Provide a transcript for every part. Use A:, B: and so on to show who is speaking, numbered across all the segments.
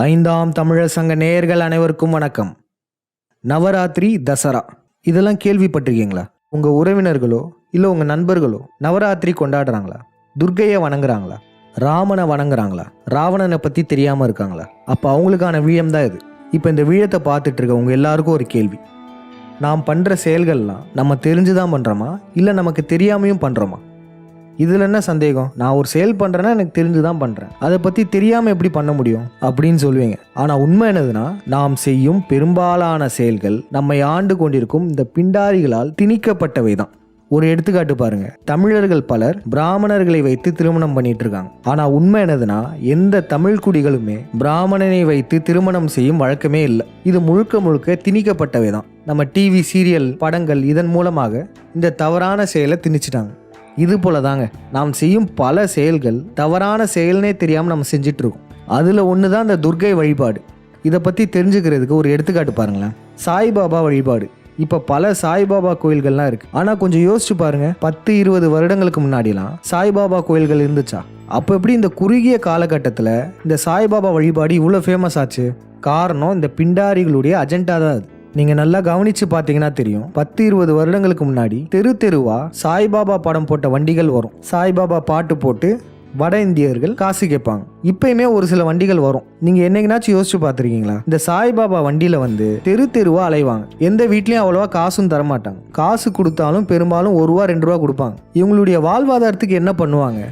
A: ஐந்தாம் தமிழர் சங்க நேயர்கள் அனைவருக்கும் வணக்கம். நவராத்திரி, தசரா இதெல்லாம் கேள்விப்பட்டிருக்கீங்களா? உங்கள் உறவினர்களோ இல்லை உங்கள் நண்பர்களோ நவராத்திரி கொண்டாடுறாங்களா? துர்க்கையை வணங்குறாங்களா? ராமனை வணங்குறாங்களா? ராவணனை பற்றி தெரியாமல் இருக்காங்களா? அப்போ அவங்களுக்கான வீழம் தான் இது. இப்போ இந்த வீழத்தை பார்த்துட்டு இருக்க உங்கள் எல்லாருக்கும் ஒரு கேள்வி. நாம் பண்ணுற செயல்கள்லாம் நம்ம தெரிஞ்சு தான் பண்ணுறோமா இல்லை நமக்கு தெரியாமையும் பண்ணுறோமா? இதில் என்ன சந்தேகம்? நான் ஒரு செயல் பண்ணுறேன்னா எனக்கு தெரிஞ்சு தான் பண்ணுறேன், அதை பற்றி தெரியாமல் எப்படி பண்ண முடியும் அப்படின்னு சொல்லுவீங்க. ஆனால் உண்மை என்னதுன்னா, நாம் செய்யும் பெரும்பாலான செயல்கள் நம்மை ஆண்டு கொண்டிருக்கும் இந்த பிண்டாரிகளால் திணிக்கப்பட்டவை தான். ஒரு எடுத்துக்காட்டு பாருங்க. தமிழர்கள் பலர் பிராமணர்களை வைத்து திருமணம் பண்ணிட்டு இருக்காங்க. ஆனா உண்மை என்னதுன்னா, எந்த தமிழ் குடிகளுமே பிராமணனை வைத்து திருமணம் செய்யும் வழக்கமே இல்லை. இது முழுக்க முழுக்க திணிக்கப்பட்டவை தான். நம்ம டிவி, சீரியல், படங்கள் இதன் மூலமாக இந்த தவறான செயலை திணிச்சிட்டாங்க. இது போல தாங்க நாம் செய்யும் பல செயல்கள் தவறான செயல்னே தெரியாமல் நம்ம செஞ்சிட்டு இருக்கோம். அதில் ஒன்று தான் இந்த துர்க்கை வழிபாடு. இதை பற்றி தெரிஞ்சுக்கிறதுக்கு ஒரு எடுத்துக்காட்டு பாருங்களேன். சாய்பாபா வழிபாடு. இப்போ பல சாய்பாபா கோயில்கள்லாம் இருக்குது. ஆனால் கொஞ்சம் யோசிச்சு பாருங்க, 10-20 வருடங்களுக்கு முன்னாடிலாம் சாய்பாபா கோயில்கள் இருந்துச்சா? அப்போ எப்படி இந்த குறுகிய காலகட்டத்தில் இந்த சாய்பாபா வழிபாடு இவ்வளோ ஃபேமஸ் ஆச்சு? காரணம் இந்த பிண்டாரிகளுடைய அஜெண்டா தான் அது. நீங்கள் நல்லா கவனித்து பார்த்தீங்கன்னா தெரியும். 10-20 வருடங்களுக்கு முன்னாடி தெருவா சாய்பாபா படம் போட்ட வண்டிகள் வரும். சாய்பாபா பாட்டு போட்டு வட இந்தியர்கள் காசு கேட்பாங்க. இப்பயுமே ஒரு சில வண்டிகள் வரும். நீங்கள் என்னைக்குனாச்சும் யோசிச்சு பார்த்துருக்கீங்களா? இந்த சாய்பாபா வண்டியில் வந்து தெருவா அலைவாங்க. எந்த வீட்லேயும் அவ்வளோவா காசும் தரமாட்டாங்க. காசு கொடுத்தாலும் பெரும்பாலும் ₹1-2 கொடுப்பாங்க. இவங்களுடைய வாழ்வாதாரத்துக்கு என்ன பண்ணுவாங்க?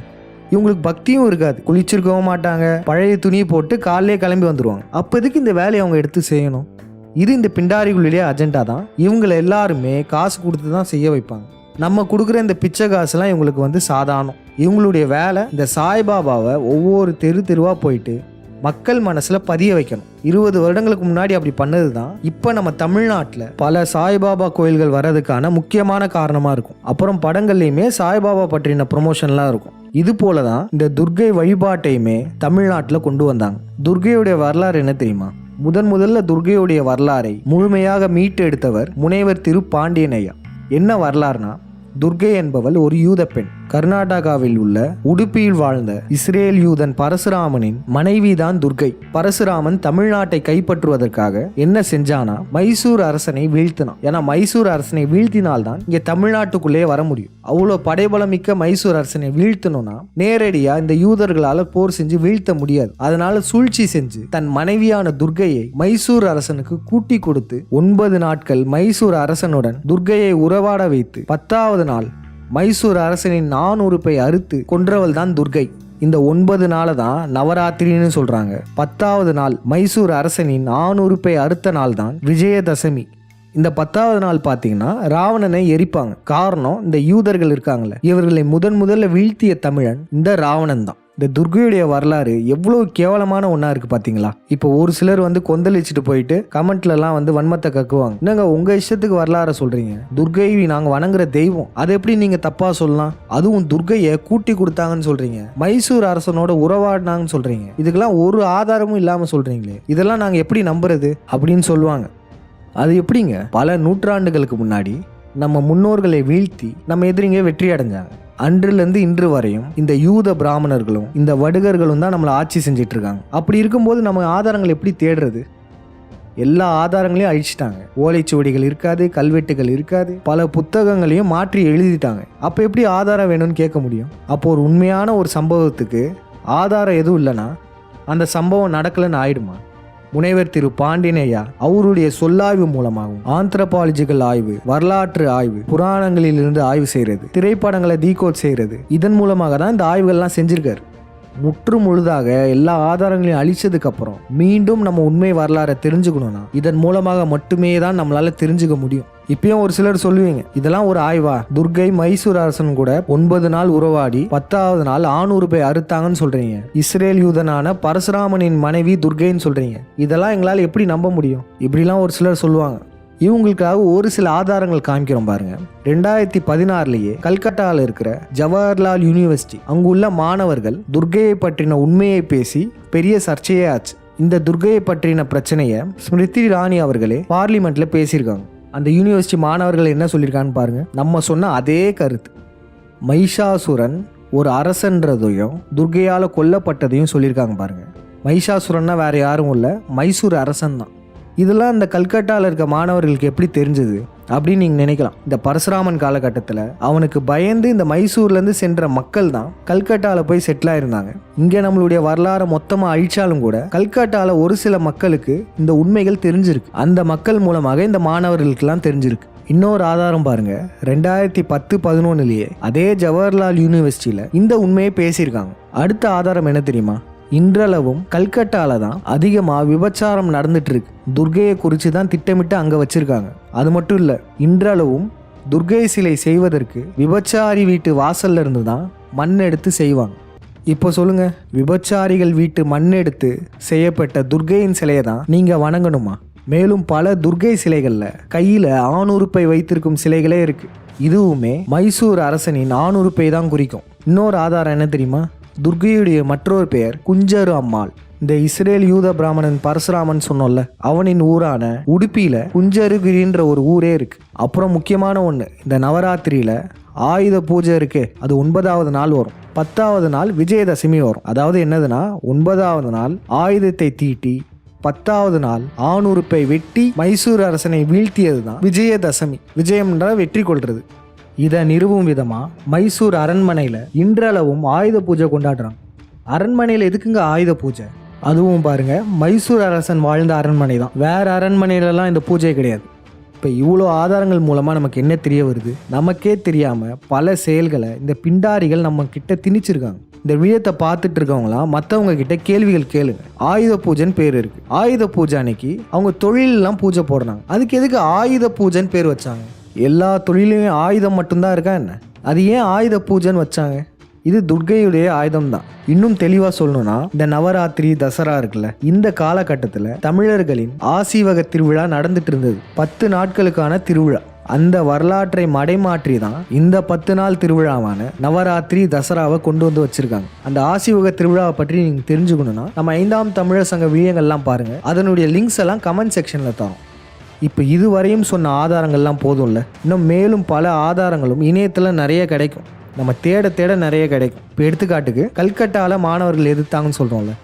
A: இவங்களுக்கு பக்தியும் இருக்காது, குளிச்சிருக்கவும் மாட்டாங்க, பழைய துணியை போட்டு காலையிலே கிளம்பி வந்துடுவாங்க. அப்போ எதுக்கு இந்த வேலையை அவங்க எடுத்து செய்யணும்? இது இந்த பிண்டாரிகளுடைய அஜெண்டா தான். இவங்களை எல்லாருமே காசு கொடுத்து தான் செய்ய வைப்பாங்க. நம்ம கொடுக்குற இந்த பிச்சை காசுலாம் இவங்களுக்கு வந்து சாதாரணம். இவங்களுடைய வேலை இந்த சாய்பாபாவை ஒவ்வொரு தெருவாக போயிட்டு மக்கள் மனசில் பதிய வைக்கணும். 20 வருடங்களுக்கு முன்னாடி அப்படி பண்ணது தான் இப்போ நம்ம தமிழ்நாட்டில் பல சாய்பாபா கோயில்கள் வர்றதுக்கான முக்கியமான காரணமாக இருக்கும். அப்புறம் படங்கள்லையுமே சாய்பாபா பற்றின ப்ரொமோஷன்லாம் இருக்கும். இது போல தான் இந்த துர்க்கை வழிபாட்டையுமே தமிழ்நாட்டில் கொண்டு வந்தாங்க. துர்க்கையுடைய வரலாறு என்ன தெரியுமா? முதல்ல துர்க்கையுடைய வரலாறை முழுமையாக மீட்டெடுத்தவர் முனைவர் திரு பாண்டியன் ஐயா. என்ன வரலாறுனா, துர்க்கை என்பவள் ஒரு யூத பெண். கர்நாடகாவில் உள்ள உடுப்பியில் வாழ்ந்த இஸ்ரேல் யூதன் பரசுராமனின் மனைவிதான் துர்க்கை. பரசுராமன் தமிழ்நாட்டை கைப்பற்றுவதற்காக என்ன செஞ்சானா, மைசூர் அரசனை வீழ்த்தினான். ஏன்னா மைசூர் அரசனை வீழ்த்தினால்தான் இங்க தமிழ்நாட்டுக்குள்ளே வர முடியும். அவ்வளோ படைபலமிக்க மைசூர் அரசனை வீழ்த்தணும்னா நேரடியா இந்த யூதர்களால போர் செஞ்சு வீழ்த்த முடியாது. அதனால சூழ்ச்சி செஞ்சு தன் மனைவியான துர்க்கையை மைசூர் அரசனுக்கு கூட்டி கொடுத்து 9 நாட்கள் மைசூர் அரசனுடன் துர்க்கையை உறவாட வைத்து 10வது நாள் மைசூர் அரசனின் 4 உறுப்பை அறுத்து கொன்றவள் தான் துர்க்கை. இந்த 9 நாளை தான் நவராத்திரின்னு சொல்றாங்க. 10வது நாள் மைசூர் அரசனின் 4 உறுப்பை அறுத்த நாள் தான் விஜயதசமி. இந்த 10வது நாள் பார்த்தீங்கன்னா ராவணனை எரிப்பாங்க. காரணம், இந்த யூதர்கள் இருக்காங்களே, இவர்களை முதல்ல வீழ்த்திய தமிழன் இந்த ராவணன் தான். இந்த துர்க்கையுடைய வரலாறு எவ்வளோ கேவலமான ஒன்றா இருக்குது பார்த்தீங்களா? இப்போ ஒரு சிலர் வந்து கொந்தளிச்சுட்டு போயிட்டு கமெண்ட்லலாம் வந்து வன்மத்தை கக்குவாங்க. என்னங்க உங்கள் இஷ்டத்துக்கு வரலாறு சொல்கிறீங்க? துர்க்கை நாங்கள் வணங்குற தெய்வம், அதை எப்படி நீங்கள் தப்பாக சொல்லலாம்? அதுவும் துர்க்கையை கூட்டி கொடுத்தாங்கன்னு சொல்கிறீங்க, மைசூர் அரசனோட உறவாடினாங்கன்னு சொல்கிறீங்க, இதுக்கெல்லாம் ஒரு ஆதாரமும் இல்லாமல் சொல்கிறீங்களே, இதெல்லாம் நாங்கள் எப்படி நம்புறது அப்படின்னு சொல்லுவாங்க. அது எப்படிங்க? பல நூற்றாண்டுகளுக்கு முன்னாடி நம்ம முன்னோர்களை வீழ்த்தி நம்ம எதிரிங்க வெற்றி அடைஞ்சாங்க. அன்றிலிருந்து இன்று வரையும் இந்த யூத பிராமணர்களும் இந்த வடுகர்களும் தான் நம்மளை ஆட்சி செஞ்சிட்டு இருக்காங்க. அப்படி இருக்கும்போது நம்ம ஆதாரங்கள் எப்படி தேடுறது? எல்லா ஆதாரங்களையும் அழிச்சிட்டாங்க. ஓலைச்சுவடிகள் இருக்காது, கல்வெட்டுகள் இருக்காது, பல புத்தகங்களையும் மாற்றி எழுதிட்டாங்க. அப்போ எப்படி ஆதாரம் வேணும்னு கேட்க முடியும்? அப்போ ஒரு உண்மையான ஒரு சம்பவத்துக்கு ஆதாரம் எதுவும் இல்லைன்னா அந்த சம்பவம் நடக்கலன்னு ஆயிடுமா? முனைவர் திரு பாண்டியன் ஐயா அவருடைய சொல்லாய்வு மூலமாகவும் ஆந்த்ரோபாலஜிக்கல் ஆய்வு, வரலாற்று ஆய்வு, புராணங்களிலிருந்து ஆய்வு செய்யறது, திரைப்படங்களை டீகோட் செய்யறது, இதன் மூலமாக தான் இந்த ஆய்வுகள்லாம் செஞ்சிருக்காரு. முற்று முழுதாக எல்லா ஆதாரங்களையும் அழிச்சதுக்கு அப்புறம் மீண்டும் நம்ம உண்மை வரலாறை தெரிஞ்சுக்கணும்னா இதன் மூலமாக மட்டுமே தான் நம்மளால தெரிஞ்சுக்க முடியும். இப்பயும் ஒரு சிலர் சொல்லுவீங்க, இதெல்லாம் ஒரு ஆய்வா? துர்க்கை மைசூர் அரசன் கூட 9 நாள் உறவாடி 10வது நாள் 4 உறுப்பை அறுத்தாங்கன்னு சொல்றீங்க. இஸ்ரேல் யூதனான பரசுராமனின் மனைவி துர்க்கைன்னு சொல்றீங்க. இதெல்லாம் எங்களால் எப்படி நம்ப முடியும்? இப்படிலாம் ஒரு சிலர் சொல்லுவாங்க. இவங்களுக்காக ஒரு சில ஆதாரங்கள் காமிக்கிறோம் பாருங்க. 2016 கல்கட்டாவில் இருக்கிற ஜவஹர்லால் யூனிவர்சிட்டி அங்குள்ள மாணவர்கள் துர்க்கையை பற்றின உண்மையை பேசி பெரிய சர்ச்சையே ஆச்சு. இந்த துர்க்கையை பற்றின பிரச்சனையை ஸ்மிருதி இரானி அவர்களே பார்லிமெண்ட்ல பேசியிருக்காங்க. அந்த யூனிவர்சிட்டி மாணவர்கள் என்ன சொல்லியிருக்கான்னு பாருங்க. நம்ம சொன்ன அதே கருத்து, மைஷாசுரன் ஒரு அரசன்றதையும் துர்க்கையால் கொல்லப்பட்டதையும் சொல்லியிருக்காங்க பாருங்க. மைஷாசுரன்னா வேற யாரும் இல்லை, மைசூர் அரசன் தான். இதெல்லாம் இந்த கல்கட்டாவில் இருக்க மாணவர்களுக்கு எப்படி தெரிஞ்சது அப்படின்னு நீங்கள் நினைக்கலாம். இந்த பரசுராமன் காலகட்டத்தில் அவனுக்கு பயந்து இந்த மைசூர்லேருந்து சென்ற மக்கள் தான் கல்கட்டாவில் போய் செட்டில் ஆயிருந்தாங்க. இங்கே நம்மளுடைய வரலாறை மொத்தமாக அழிச்சாலும் கூட கல்கட்டாவில் ஒரு சில மக்களுக்கு இந்த உண்மைகள் தெரிஞ்சிருக்கு. அந்த மக்கள் மூலமாக இந்த மாணவர்களுக்கெல்லாம் தெரிஞ்சிருக்கு. இன்னொரு ஆதாரம் பாருங்க, 2010-11 அதே ஜவஹர்லால் யூனிவர்சிட்டியில் இந்த உண்மையை பேசியிருக்காங்க. அடுத்த ஆதாரம் என்ன தெரியுமா? இன்றளவும் கல்கட்டால தான் அதிகமாக விபச்சாரம் நடந்துட்டு இருக்கு. துர்கையை குறித்து தான் திட்டமிட்டு அங்கே வச்சிருக்காங்க. அது மட்டும் இல்லை, இன்றளவும் துர்கை சிலை செய்வதற்கு விபச்சாரி வீட்டு வாசல்ல இருந்து தான் மண் எடுத்து செய்வாங்க. இப்போ சொல்லுங்க, விபச்சாரிகள் வீட்டு மண் எடுத்து செய்யப்பட்ட துர்கையின் சிலையை தான் நீங்க வணங்கணுமா? மேலும் பல துர்கை சிலைகளில் கையில் ஆணுறுப்பை வைத்திருக்கும் சிலைகளே இருக்கு. இதுவுமே மைசூர் அரசனின் ஆணுறுப்பை தான் குறிக்கும். இன்னொரு ஆதாரம் என்ன தெரியுமா? துர்கையுடைய மற்றொரு பெயர் குஞ்சரு அம்மாள். இந்த இஸ்ரேல் யூத பிராமணன் பரசுராமன் சொன்னோம்ல, அவனின் ஊரான உடுப்பியில குஞ்சருகிரின்ற ஒரு ஊரே இருக்கு. அப்புறம் முக்கியமான ஒன்று, இந்த நவராத்திரியில ஆயுத பூஜை இருக்கு, அது 9வது நாள் வரும். 10வது நாள் விஜயதசமி வரும். அதாவது என்னதுன்னா, 9வது நாள் ஆயுதத்தை தீட்டி 10வது நாள் ஆணுறுப்பை வெட்டி மைசூர் அரசனை வீழ்த்தியது தான் விஜயதசமி. விஜயம்ன்ற வெற்றி கொள்றது. இதை நிறுவும் விதமாக மைசூர் அரண்மனையில் இன்றளவும் ஆயுத பூஜை கொண்டாடுறாங்க. அரண்மனையில் எதுக்குங்க ஆயுத பூஜை? அதுவும் பாருங்க, மைசூர் அரசன் வாழ்ந்த அரண்மனை தான், வேற அரண்மனையிலலாம் இந்த பூஜை கிடையாது. இப்போ இவ்வளோ ஆதாரங்கள் மூலமாக நமக்கு என்ன தெரிய வருது? நமக்கே தெரியாமல் பல செயல்களை இந்த பிண்டாரிகள் நம்ம கிட்ட திணிச்சிருக்காங்க. இந்த விழத்தை பார்த்துட்டு இருக்கவங்களாம் மற்றவங்க கிட்ட கேள்விகள் கேளுங்க. ஆயுத பூஜைன்னு பேர் இருக்கு. ஆயுத பூஜை அன்னைக்கு அவங்க தொழிலெல்லாம் பூஜை போடுறாங்க. அதுக்கு எதுக்கு ஆயுத பூஜைன்னு பேர் வச்சாங்க? எல்லா தொழிலையுமே ஆயுதம் மட்டும்தான் இருக்கா என்ன? அது ஏன் ஆயுத பூஜைன்னு வச்சாங்க? இது துர்கையுடைய ஆயுதம் தான். இன்னும் தெளிவா சொல்லணும்னா, இந்த நவராத்திரி தசரா இருக்குல்ல, இந்த காலகட்டத்தில் தமிழர்களின் ஆசீவக திருவிழா நடந்துட்டு இருந்தது. 10 நாட்களுக்கான திருவிழா. அந்த வரலாற்றை மடைமாற்றி தான் இந்த 10 நாள் திருவிழாவான நவராத்திரி தசராவை கொண்டு வந்து வச்சிருக்காங்க. அந்த ஆசீவக திருவிழாவை பற்றி நீங்க தெரிஞ்சுக்கணும்னா நம்ம 5ஆம் தமிழர் சங்க விழியங்கள்லாம் பாருங்க. அதனுடைய லிங்க்ஸ் எல்லாம் கமெண்ட் செக்ஷன்ல தரோம். இப்போ இதுவரையும் சொன்ன ஆதாரங்கள்லாம் போதும்ல, இன்னும் மேலும் பல ஆதாரங்களும் இணையத்தில் நிறைய கிடைக்கும். நம்ம தேட தேட நிறைய கிடைக்கும். இப்போ எடுத்துக்காட்டுக்கு கல்கட்டாவில் மாணவர்கள் எதிர்த்தாங்கன்னு சொல்கிறோம்ல,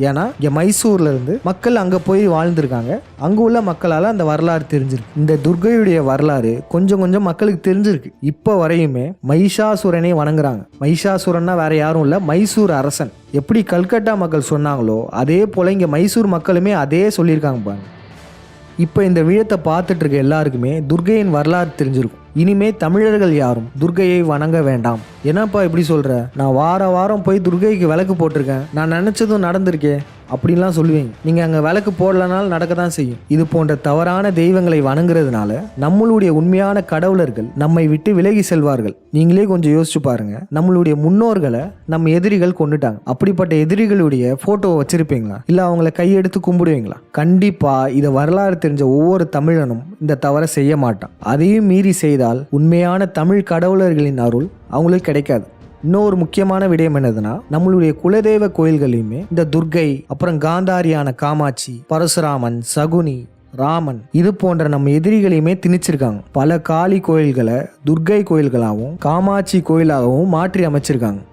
A: ஏன்னா இங்கே மைசூர்ல இருந்து மக்கள் அங்கே போய் வாழ்ந்துருக்காங்க. அங்கே உள்ள மக்களால் அந்த வரலாறு தெரிஞ்சிருக்கு. இந்த துர்கையுடைய வரலாறு கொஞ்சம் கொஞ்சம் மக்களுக்கு தெரிஞ்சிருக்கு. இப்போ வரையுமே மைஷாசுரனை வணங்குறாங்க. மைஷாசுரன்னா வேற யாரும் இல்லை, மைசூர் அரசன். எப்படி கல்கட்டா மக்கள் சொன்னாங்களோ அதே போல் இங்கே மைசூர் மக்களுமே அதே சொல்லியிருக்காங்க பாருங்க. இப்போ இந்த விழத்தை பார்த்துட்டு இருக்க எல்லாருக்குமே துர்கையின் வரலாறு தெரிஞ்சிருக்கும். இனிமே தமிழர்கள் யாரும் துர்கையை வணங்க வேண்டாம். என்னப்பா இப்படி சொல்ற? நான் வாரம் போய் துர்கைக்கு விளக்கு போட்டிருக்கேன், நான் நினைச்சதும் நடந்திருக்கேன் அப்படின்லாம் சொல்லுவீங்க. நீங்க அங்க விளக்கு போடலனாலும் நடக்க தான் செய்யும். இது போன்ற தவறான தெய்வங்களை வணங்குறதுனால நம்மளுடைய உண்மையான கடவுளர்கள் நம்மை விட்டு விலகி செல்வார்கள். நீங்களே கொஞ்சம் யோசிச்சு பாருங்க. நம்மளுடைய முன்னோர்களை நம்ம எதிரிகள் கொண்டுட்டாங்க. அப்படிப்பட்ட எதிரிகளுடைய போட்டோவை வச்சிருப்பீங்களா? இல்ல அவங்களை கையெடுத்து கும்பிடுவீங்களா? கண்டிப்பா இதை வரலாறு தெரிஞ்ச ஒவ்வொரு தமிழனும் இந்த தவறை செய்ய மாட்டான். அதையும் மீறி செய்தால் உண்மையான தமிழ் கடவுளர்களின் அருள் அவங்களுக்கு கிடைக்காது. இன்னொரு முக்கியமான விடயம் என்னதுன்னா, நம்மளுடைய குலதெய்வ கோயில்களையுமே இந்த துர்கை, அப்புறம் காந்தாரியான காமாட்சி, பரசுராமன், சகுனி, ராமன் இது போன்ற நம்ம எதிரிகளையுமே திணிச்சிருக்காங்க. பல காளி கோயில்களை துர்கை கோயில்களாகவும் காமாட்சி கோயிலாகவும் மாற்றி அமைச்சிருக்காங்க.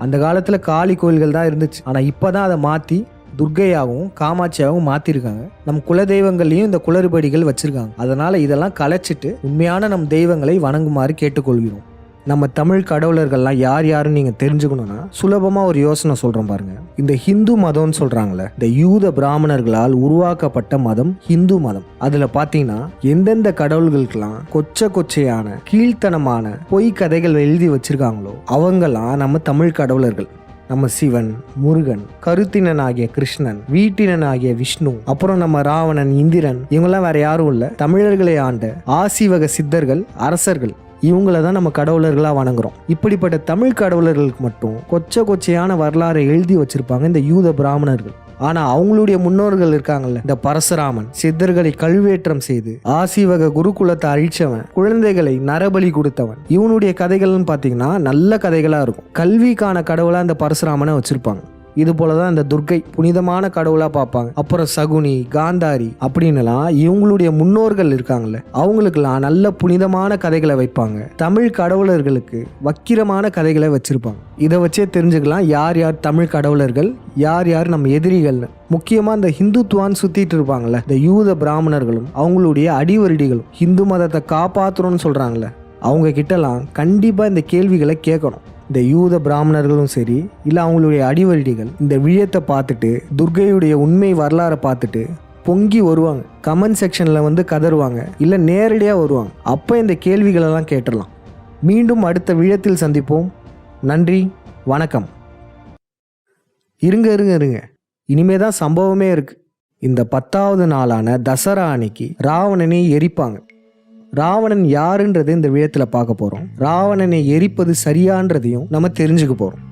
A: அந்த காலத்துல காளி கோயில்கள் தான் இருந்துச்சு, ஆனா இப்பதான் அதை மாத்தி துர்கையாகவும் காமாட்சியாகவும் மாத்திருக்காங்க. நம் குலதெய்வங்களையும் இந்த குளறுபடிகள் வச்சிருக்காங்க. அதனால இதெல்லாம் கலைச்சிட்டு உண்மையான நம் தெய்வங்களை வணங்குமாறு கேட்டுக்கொள்கிறோம். நம்ம தமிழ் கடவுளர்கள்லாம் யார் யாருன்னு நீங்கள் தெரிஞ்சுக்கணும்னா சுலபமாக ஒரு யோசனை சொல்கிறோம் பாருங்க. இந்த ஹிந்து மதம்னு சொல்கிறாங்களே, இந்த யூத பிராமணர்களால் உருவாக்கப்பட்ட மதம் ஹிந்து மதம். அதில் பார்த்தீங்கன்னா எந்தெந்த கடவுள்களுக்கெல்லாம் கொச்சையான கீழ்த்தனமான பொய் கதைகள் எழுதி வச்சிருக்காங்களோ அவங்கெல்லாம் நம்ம தமிழ் கடவுளர்கள். நம்ம சிவன், முருகன், கருத்தினன் ஆகிய கிருஷ்ணன், வீட்டினன் ஆகிய விஷ்ணு, அப்புறம் நம்ம ராவணன், இந்திரன், இவங்கெல்லாம் வேற யாரும் இல்லை, தமிழர்களை ஆண்ட ஆசீவக சித்தர்கள், அரசர்கள். இவங்கள தான் நம்ம கடவுளர்களா வணங்குறோம். இப்படிப்பட்ட தமிழ் கடவுளர்களுக்கு மட்டும் கொச்சையான வரலாறை எழுதி வச்சிருப்பாங்க இந்த யூத பிராமணர்கள். ஆனா அவங்களுடைய முன்னோர்கள் இருக்காங்கல்ல, இந்த பரசுராமன் சித்தர்களை கழுவேற்றம் செய்து ஆசீவக குருகுலத்தை அழிச்சவன், குழந்தைகளை நரபலி கொடுத்தவன், இவனுடைய கதைகள்னு பாத்தீங்கன்னா நல்ல கதைகளா இருக்கும். கல்விக்கான கடவுளா இந்த பரசுராமனை வச்சிருப்பாங்க. இது போலதான் இந்த துர்க்கை புனிதமான கடவுளா பார்ப்பாங்க. அப்புறம் சகுனி, காந்தாரி அப்படின்னுலாம் இவங்களுடைய முன்னோர்கள் இருக்காங்கல்ல, அவங்களுக்கெல்லாம் நல்ல புனிதமான கதைகளை வைப்பாங்க. தமிழ் கடவுளர்களுக்கு வக்கிரமான கதைகளை வச்சிருப்பாங்க. இதை வச்சே தெரிஞ்சுக்கலாம் யார் யார் தமிழ் கடவுளர்கள், யார் யார் நம்ம எதிரிகள்னு. முக்கியமாக இந்த ஹிந்துத்துவான்னு சுற்றிட்டு இருப்பாங்கள்ல, இந்த யூத பிராமணர்களும் அவங்களுடைய அடிவருடிகளும் ஹிந்து மதத்தை காப்பாற்றணும்னு சொல்கிறாங்களே, அவங்க கிட்டலாம் கண்டிப்பாக இந்த கேள்விகளை கேட்கணும். இந்த யூத பிராமணர்களும் சரி, இல்லை அவங்களுடைய அடிவருடிகள் இந்த விழயத்தை பார்த்துட்டு, துர்க்கையுடைய உண்மை வரலாறை பார்த்துட்டு பொங்கி வருவாங்க. கமெண்ட் செக்ஷனில் வந்து கதறுவாங்க, இல்லை நேரடியாக வருவாங்க. அப்போ இந்த கேள்விகளெல்லாம் கேட்டுடலாம். மீண்டும் அடுத்த விழயத்தில் சந்திப்போம். நன்றி, வணக்கம். இருங்க, இனிமே தான் சம்பவமே இருக்கு. இந்த 10வது நாளான தசரா அன்னைக்கு ராவணனை எரிப்பாங்க. ராவணன் யாருன்றது இந்த விழயத்தில் பார்க்க போகிறோம். ராவணனை எரிப்பது சரியான்றதையும் நம்ம தெரிஞ்சுக்க போகிறோம்.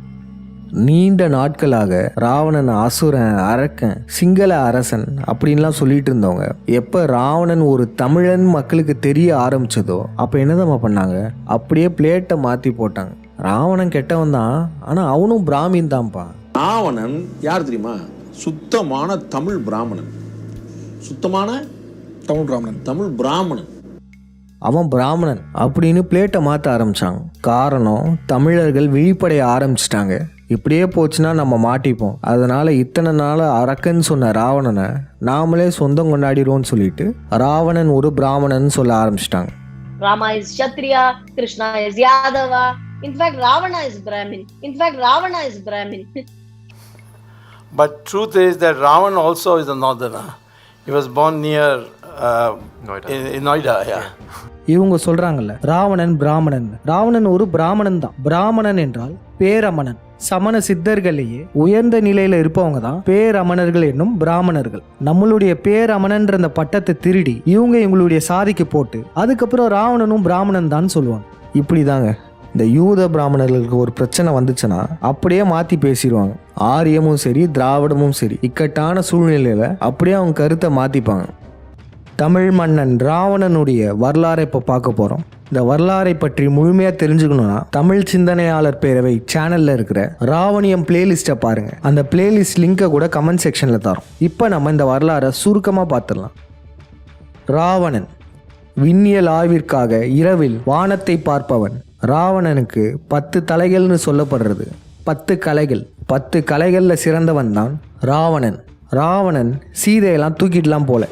A: நீண்ட நாட்களாக ராவணன் அசுரன், அரக்கன், சிங்கள அரசன் அப்படின்லாம் சொல்லிட்டு இருந்தவங்க எப்போ ராவணன் ஒரு தமிழன் மக்களுக்கு தெரிய ஆரம்பிச்சதோ அப்போ என்னதான் பண்ணாங்க, அப்படியே பிளேட்டை மாற்றி போட்டாங்க. ராவணன் கெட்டவன் தான், ஆனால் அவனும் பிராமின் தான்ப்பா.
B: ராவணன் யார் தெரியுமா? சுத்தமான தமிழ் பிராமணன். சுத்தமான தமிழ் பிராமணன்.
A: அவன் பிராமணன் அப்படின்னு பிளேட்டை மாற்ற ஆரம்பிச்சாங்க. காரணம், தமிழர்கள் விழிப்படைய ஆரம்பிச்சிட்டாங்க. இப்படியே போச்சுன்னா நம்ம மாட்டிப்போம். அதனால இத்தனை நாள் அரக்கன்னு சொன்ன ராவணனை நாமளே சொந்தம் கொண்டாடிடுவோம்னு சொல்லிட்டு ராவணன் ஒரு பிராமணன் சொல்ல ஆரம்பிச்சிட்டாங்க.
C: Rama is Kshatriya, Krishna is Yadava. In fact, Ravana is Brahmin.
D: But truth is that Ravan also is a northerner. He was born near Noida. Yeah.
A: இவங்க சொல்றாங்கல்ல, ராவணன் பிராமணன். ராவணன் ஒரு பிராமணன் தான். பிராமணன் என்றால் பேரமணன். சமண சித்தர்களையே உயர்ந்த நிலையில இருப்பவங்க தான் பேரமணர்கள் என்னும் பிராமணர்கள். நம்மளுடைய பேரமணன்ற அந்த பட்டத்தை திருடி இவங்க இவங்களுடைய சாதிக்கு போட்டு அதுக்கப்புறம் ராவணனும் பிராமணன் தான் சொல்லுவாங்க. இப்படிதாங்க இந்த யூத பிராமணர்களுக்கு ஒரு பிரச்சனை வந்துச்சுன்னா அப்படியே மாற்றி பேசிடுவாங்க. ஆரியமும் சரி, திராவிடமும் சரி, இக்கட்டான சூழ்நிலையில் அப்படியே அவங்க கருத்தை மாற்றிப்பாங்க. தமிழ் மன்னன் ராவணனுடைய வரலாறை இப்போ பார்க்க போகிறோம். இந்த வரலாறை பற்றி முழுமையாக தெரிஞ்சுக்கணும்னா தமிழ் சிந்தனையாளர் பேரவை சேனலில் இருக்கிற ராவணியம் பிளேலிஸ்ட்டை பாருங்கள். அந்த பிளேலிஸ்ட் லிங்கை கூட கமெண்ட் செக்ஷனில் தரோம். இப்போ நம்ம இந்த வரலாறை சுருக்கமாக பார்த்துடலாம். ராவணன் விண்ணியல் ஆய்விற்காக இரவில் வானத்தை பார்ப்பவன். ராவணனுக்கு 10 தலைகள்னு சொல்லப்படுறது 10 கலைகள். 10 கலைகளில் சிறந்தவன் தான் ராவணன். ராவணன் சீதையெல்லாம் தூக்கிடலாம் போல.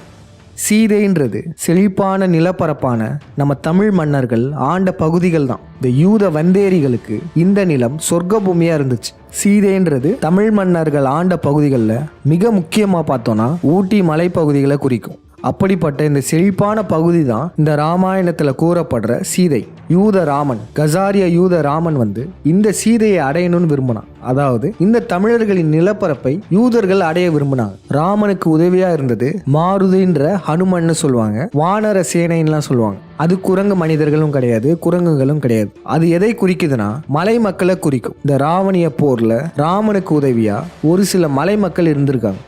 A: சீதைன்றது செழிப்பான நிலப்பரப்பான நம்ம தமிழ் மன்னர்கள் ஆண்ட பகுதிகள் தான். இந்த யூத வந்தேரிகளுக்கு இந்த நிலம் சொர்க்க பூமியா இருந்துச்சு. சீதைன்றது தமிழ் மன்னர்கள் ஆண்ட பகுதிகளில் மிக முக்கியமாக பார்த்தோன்னா ஊட்டி மலைப்பகுதிகளை குறிக்கும். அப்படிப்பட்ட இந்த செழிப்பான பகுதி தான் இந்த ராமாயணத்தில் கூறப்படுற சீதை. யூத ராமன், கசாரிய யூத ராமன் வந்து இந்த சீதையை அடையணும்னு விரும்பினான். அதாவது இந்த தமிழர்களின் நிலப்பரப்பை யூதர்கள் அடைய விரும்பினாங்க. ராமனுக்கு உதவியா இருந்தது மாருதின்ற ஹனுமன்னு சொல்லுவாங்க, வானர சேனைன்னுலாம் சொல்லுவாங்க. அது குரங்கு மனிதர்களும் கிடையாது, குரங்குகளும் கிடையாது. அது எதை குறிக்குதுன்னா மலை மக்களை குறிக்கும். இந்த ராவணிய போர்ல ராமனுக்கு உதவியா ஒரு சில மலை மக்கள் இருந்திருக்காங்க.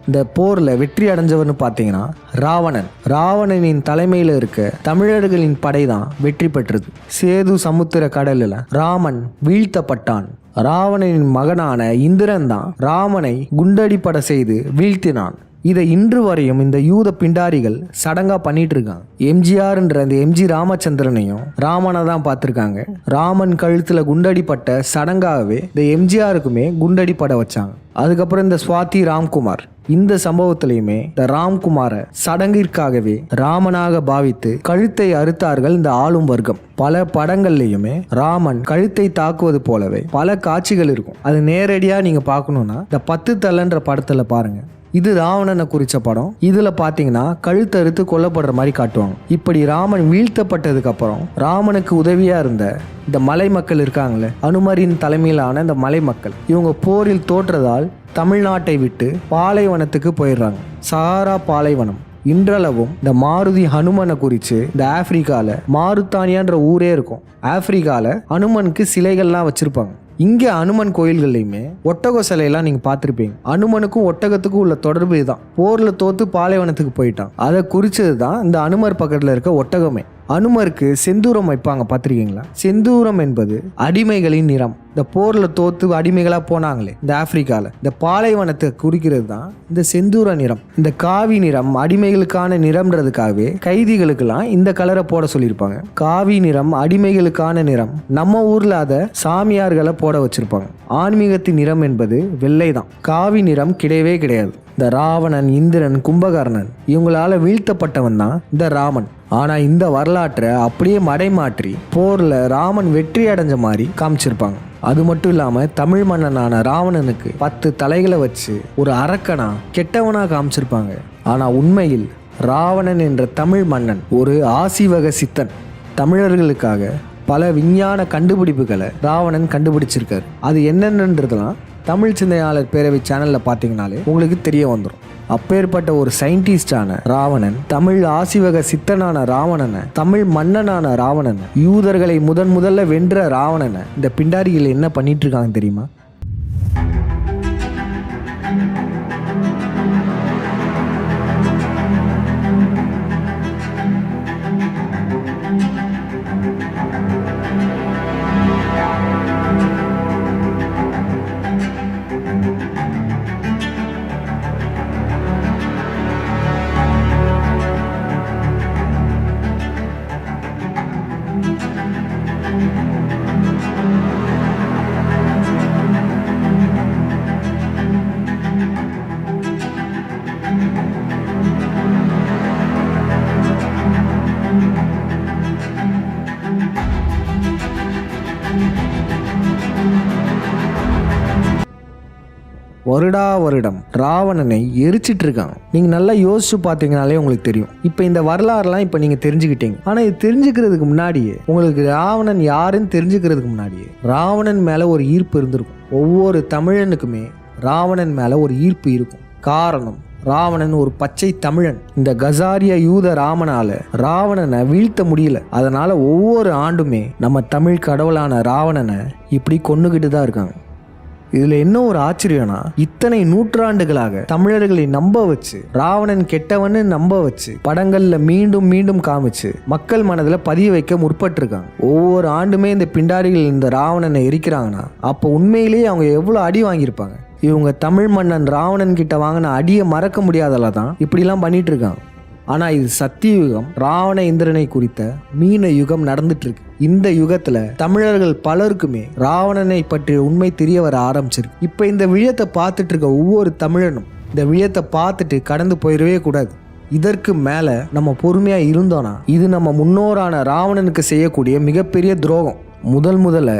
A: இந்த போரில் வெற்றி அடைஞ்சவர்னு பார்த்தீங்கன்னா ராவணன். ராவணனின் தலைமையில் இருக்க தமிழர்களின் படை தான் வெற்றி பெற்றது. சேது சமுத்திர கடலில் ராமன் வீழ்த்தப்பட்டான். ராவணனின் மகனான இந்திரன் தான் ராமனை குண்டடிப்பட செய்து வீழ்த்தினான். இதை இன்று வரையும் இந்த யூத பிண்டாரிகள் சடங்கா பண்ணிட்டு இருக்காங்க. எம்ஜிஆர்ன்ற இந்த எம்ஜி ராமச்சந்திரனையும் ராமனை தான் பார்த்துருக்காங்க. ராமன் கழுத்துல குண்டடிப்பட்ட சடங்காகவே இந்த எம்ஜிஆருக்குமே குண்டடிப்பட வச்சாங்க. அதுக்கப்புறம் இந்த சுவாதி ராம்குமார், இந்த சம்பவத்திலையுமே இந்த ராம்குமாரை சடங்கிற்காகவே ராமனாக பாவித்து கழுத்தை அறுத்தார்கள் இந்த ஆளும் வர்க்கம். பல படங்கள்லையுமே ராமன் கழுத்தை தாக்குவது போலவே பல காட்சிகள் இருக்கும். அது நேரடியா நீங்க பார்க்கணும்னா இந்த 10 தலைன்ற படத்துல பாருங்க. இது ராவணனை குறிச்ச படம். இதுல பாத்தீங்கன்னா கழுத்தறுத்து கொல்லப்படுற மாதிரி காட்டுவாங்க. இப்படி ராமன் வீழ்த்தப்பட்டதுக்கு அப்புறம் ராமனுக்கு உதவியா இருந்த இந்த மலை மக்கள் இருக்காங்களே, அனுமரின் தலைமையிலான இந்த மலை மக்கள், இவங்க போரில் தோற்றதால் தமிழ்நாட்டை விட்டு பாலைவனத்துக்கு போயிடுறாங்க. சஹாரா பாலைவனம். இன்றளவும் இந்த மாருதி ஹனுமனை குறித்து இந்த ஆப்பிரிக்கால மாருத்தானியான்ற ஊரே இருக்கும். ஆப்பிரிக்கால ஹனுமனுக்கு சிலைகள்லாம் வச்சிருப்பாங்க. இங்கே அனுமன் கோயில்கள்லையுமே ஒட்டக சிலையெல்லாம் நீங்கள் பார்த்துருப்பீங்க. அனுமனுக்கும் ஒட்டகத்துக்கும் உள்ள தொடர்பு இதுதான். போரில் தோத்து பாலைவனத்துக்கு போயிட்டான். அதை குறிச்சது தான் இந்த அனுமர் பக்கத்தில் இருக்க ஒட்டகமே. அனுமருக்கு செந்தூரம் வைப்பாங்க, பார்த்துருக்கீங்களா? செந்தூரம் என்பது அடிமைகளின் நிறம். இந்த போரில் தோத்து அடிமைகளாக போனாங்களே இந்த ஆப்பிரிக்காவில், இந்த பாலைவனத்தை குறிக்கிறது தான் இந்த செந்தூர நிறம். இந்த காவி நிறம் அடிமைகளுக்கான நிறம்ன்றதுக்காகவே கைதிகளுக்கெல்லாம் இந்த கலரை போட சொல்லியிருப்பாங்க. காவி நிறம் அடிமைகளுக்கான நிறம். நம்ம ஊரில் அதை சாமியார்களை போட வச்சிருப்பாங்க. ஆன்மீகத்தின் நிறம் என்பது வெள்ளை தான். காவி நிறம் கிடையவே கிடையாது. இந்த ராவணன், இந்திரன், கும்பகர்ணன் இவங்களால வீழ்த்தப்பட்டவன் தான் இந்த ராமன். ஆனால் இந்த வரலாற்றை அப்படியே மடைமாற்றி போரில் ராமன் வெற்றி அடைஞ்ச மாதிரி காமிச்சிருப்பாங்க. அது மட்டும் இல்லாமல் தமிழ் மன்னனான ராவணனுக்கு 10 தலைகளை வச்சு ஒரு அரக்கனா கெட்டவனாக காமிச்சிருப்பாங்க. ஆனால் உண்மையில் ராவணன் என்ற தமிழ் மன்னன் ஒரு ஆசிவக சித்தன். தமிழர்களுக்காக பல விஞ்ஞான கண்டுபிடிப்புகளை ராவணன் கண்டுபிடிச்சிருக்காரு. அது என்னென்னன்றதுலாம் தமிழ் சிந்தனையாளர் பேரவை சேனலில் பார்த்தீங்கனாலே உங்களுக்கு தெரிய வந்துடும். அப்பேற்பட்ட ஒரு சயின்டிஸ்டான ராவணன், தமிழ் ஆசிவக சித்தனான ராவணனை, தமிழ் மன்னனான ராவணனை, யூதர்களை முதல்ல வென்ற ராவணனை இந்த பிண்டாரிகள் என்ன பண்ணிட்டு இருக்காங்க தெரியுமா? வருடம் ராவணனை எரிச்சிட்டு இருக்காங்க. நீங்கள் நல்லா யோசிச்சு பார்த்தீங்கனாலே உங்களுக்கு தெரியும். இப்போ இந்த வரலாறுலாம் இப்போ நீங்கள் தெரிஞ்சுக்கிட்டீங்க. ஆனால் இது தெரிஞ்சுக்கிறதுக்கு முன்னாடியே, உங்களுக்கு ராவணன் யாருன்னு தெரிஞ்சுக்கிறதுக்கு முன்னாடியே ராவணன் மேலே ஒரு ஈர்ப்பு இருந்திருக்கும். ஒவ்வொரு தமிழனுக்குமே ராவணன் மேலே ஒரு ஈர்ப்பு இருக்கும். காரணம், ராவணன் ஒரு பச்சை தமிழன். இந்த கசாரிய யூத ராமனால ராவணனை வீழ்த்த முடியல. அதனால ஒவ்வொரு ஆண்டுமே நம்ம தமிழ் கடவுளான ராவணனை இப்படி கொன்னுக்கிட்டு தான் இருக்காங்க. இதுல என்ன ஒரு ஆச்சரியம்னா, இத்தனை நூற்றாண்டுகளாக தமிழர்களை நம்ப வச்சு, ராவணன் கெட்டவன்னு நம்ப வச்சு, படங்கள்ல மீண்டும் மீண்டும் காமிச்சு மக்கள் மனதில் பதிய வைக்க முற்பட்டிருக்காங்க. ஒவ்வொரு ஆண்டுமே இந்த பிண்டாரிகள் இந்த ராவணனை எரிக்கிறாங்கன்னா அப்போ உண்மையிலேயே அவங்க எவ்வளோ அடி வாங்கியிருப்பாங்க. இவங்க தமிழ் மன்னன் ராவணன் கிட்ட வாங்கின அடியை மறக்க முடியாதல தான் இப்படிலாம் பண்ணிட்டு இருக்காங்க. ஆனால் இது சத்தியுகம், ராவண இந்திரனை குறித்த மீன யுகம் நடந்துட்டு இருக்கு. இந்த யுகத்துல தமிழர்கள் பலருக்குமே ராவணனை பற்றிய உண்மை தெரிய வர ஆரம்பிச்சிருக்கு. இப்போ இந்த விழத்தை பார்த்துட்டு இருக்க ஒவ்வொரு தமிழனும் இந்த விழத்தை பார்த்துட்டு கடந்து போயிடவே கூடாது. இதற்கு மேல நம்ம பொறுமையா இருந்தோம்னா இது நம்ம முன்னோரான ராவணனுக்கு செய்யக்கூடிய மிகப்பெரிய துரோகம். முதல்ல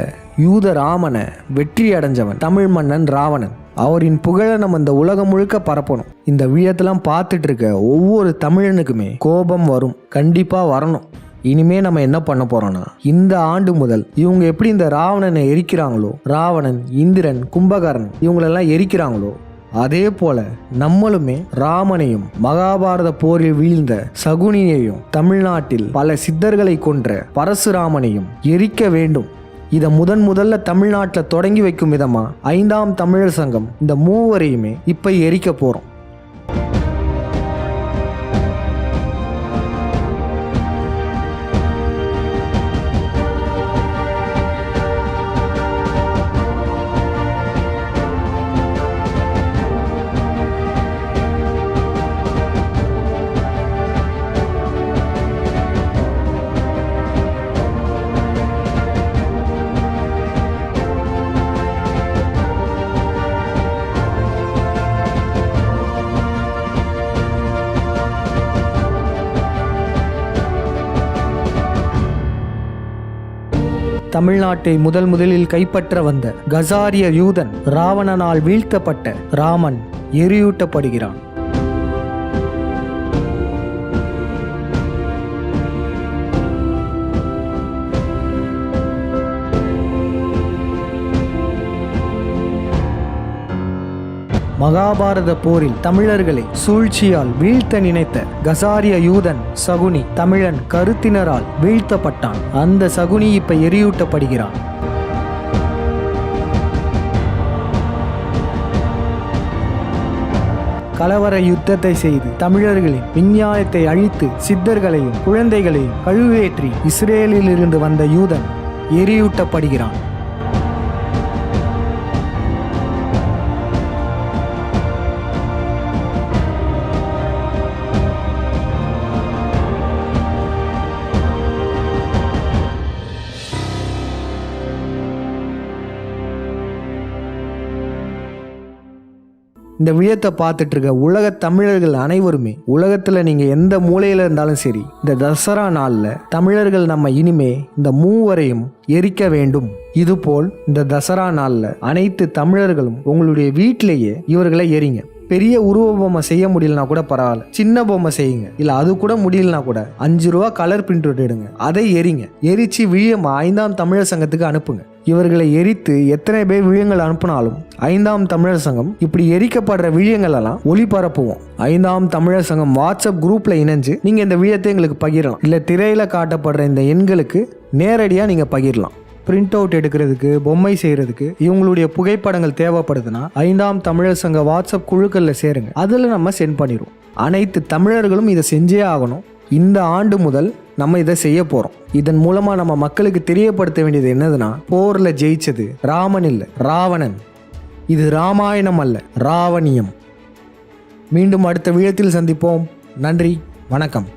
A: யூத ராமனை வெற்றி அடைஞ்சவன் தமிழ் மன்னன் ராவணன். அவரின் புகழை நம்ம இந்த உலகம் முழுக்க பரப்பணும். இந்த விழத்தெல்லாம் பார்த்துட்டு இருக்க ஒவ்வொரு தமிழனுக்குமே கோபம் வரும், கண்டிப்பா வரணும். இனிமே நம்ம என்ன பண்ண போறோம்னா, இந்த ஆண்டு முதல் இவங்க எப்படி இந்த ராவணனை எரிக்கிறாங்களோ, ராவணன், இந்திரன், கும்பகர்ணன் இவங்களெல்லாம் எரிக்கிறாங்களோ, அதே போல நம்மளுமே ராமனையும் மகாபாரத போரில் வீழ்ந்த சகுனியையும் தமிழ்நாட்டில் பல சித்தர்களை கொன்ற பரசுராமனையும் எரிக்க வேண்டும். இதை முதல்ல தமிழ்நாட்டில் தொடங்கி வைக்கும் விதமா 5ஆம் தமிழர் சங்கம் இந்த மூவரையுமே இப்ப எரிக்க போறோம். தமிழ்நாட்டை முதலில் கைப்பற்ற வந்த கசாரிய யூதன் ராவணனால் வீழ்த்தப்பட்ட ராமன் எரியூட்டப்படுகிறான். மகாபாரத போரில் தமிழர்களை சூழ்ச்சியால் வீழ்த்த நினைத்த கசாரிய யூதன் சகுனி தமிழன் கருத்தினரால் வீழ்த்தப்பட்டான். அந்த சகுனி இப்ப எரியூட்டப்படுகிறான். கலவர யுத்தத்தை செய்து தமிழர்களின் விஞ்ஞானத்தை அழித்து சித்தர்களையும் குழந்தைகளையும் கழுவேற்றி இஸ்ரேலில் இருந்து வந்த யூதன் எரியூட்டப்படுகிறான். இந்த விழத்தை பார்த்துட்டு இருக்க உலக தமிழர்கள் அனைவருமே, உலகத்தில் நீங்கள் எந்த மூலையில் இருந்தாலும் சரி, இந்த தசரா நாளில் தமிழர்கள் நம்ம இனிமே இந்த மூவரையும் எரிக்க வேண்டும். இதுபோல் இந்த தசரா நாளில் அனைத்து தமிழர்களும் உங்களுடைய வீட்டிலேயே இவர்களை எரிங்க. பெரிய உருவ பொம்மை செய்ய முடியலனா கூட பரவாயில்ல, சின்ன பொம்மை செய்யுங்க. இல்லை அது கூட முடியலனா கூட 5 ரூபா கலர் பிரிண்ட் எடுங்க, அதை எரிங்க. எரிச்சு விழியம் 5ஆம் தமிழர் சங்கத்துக்கு அனுப்புங்க. இவர்களை எரித்து எத்தனை பேர் விழியங்கள் அனுப்பினாலும் 5ஆம் தமிழர் சங்கம் இப்படி எரிக்கப்படுற விழியங்கள் எல்லாம் ஒளிபரப்புவோம். 5ஆம் தமிழர் சங்கம் வாட்ஸ்அப் குரூப்ல இணைஞ்சு நீங்க இந்த விழியத்தை எங்களுக்கு பகிரலாம். இல்லை திரையில காட்டப்படுற இந்த எண்களுக்கு நேரடியாக நீங்க பகிரலாம். பிரிண்ட் அவுட் எடுக்கிறதுக்கு, பொம்மை செய்கிறதுக்கு இவங்களுடைய புகைப்படங்கள் தேவைப்படுதுன்னா 5ஆம் தமிழர் சங்க வாட்ஸ்அப் குழுக்களில் சேருங்க. அதில் நம்ம சென்ட் பண்ணிடுவோம். அனைத்து தமிழர்களும் இதை செஞ்சே ஆகணும். இந்த ஆண்டு முதல் நம்ம இதை செய்ய போகிறோம். இதன் மூலமாக நம்ம மக்களுக்கு தெரியப்படுத்த வேண்டியது என்னதுன்னா, போரில் ஜெயிச்சது ராமன் இல்லை, ராவணன். இது ராமாயணம் அல்ல, ராவணியம். மீண்டும் அடுத்த விழத்தில் சந்திப்போம். நன்றி, வணக்கம்.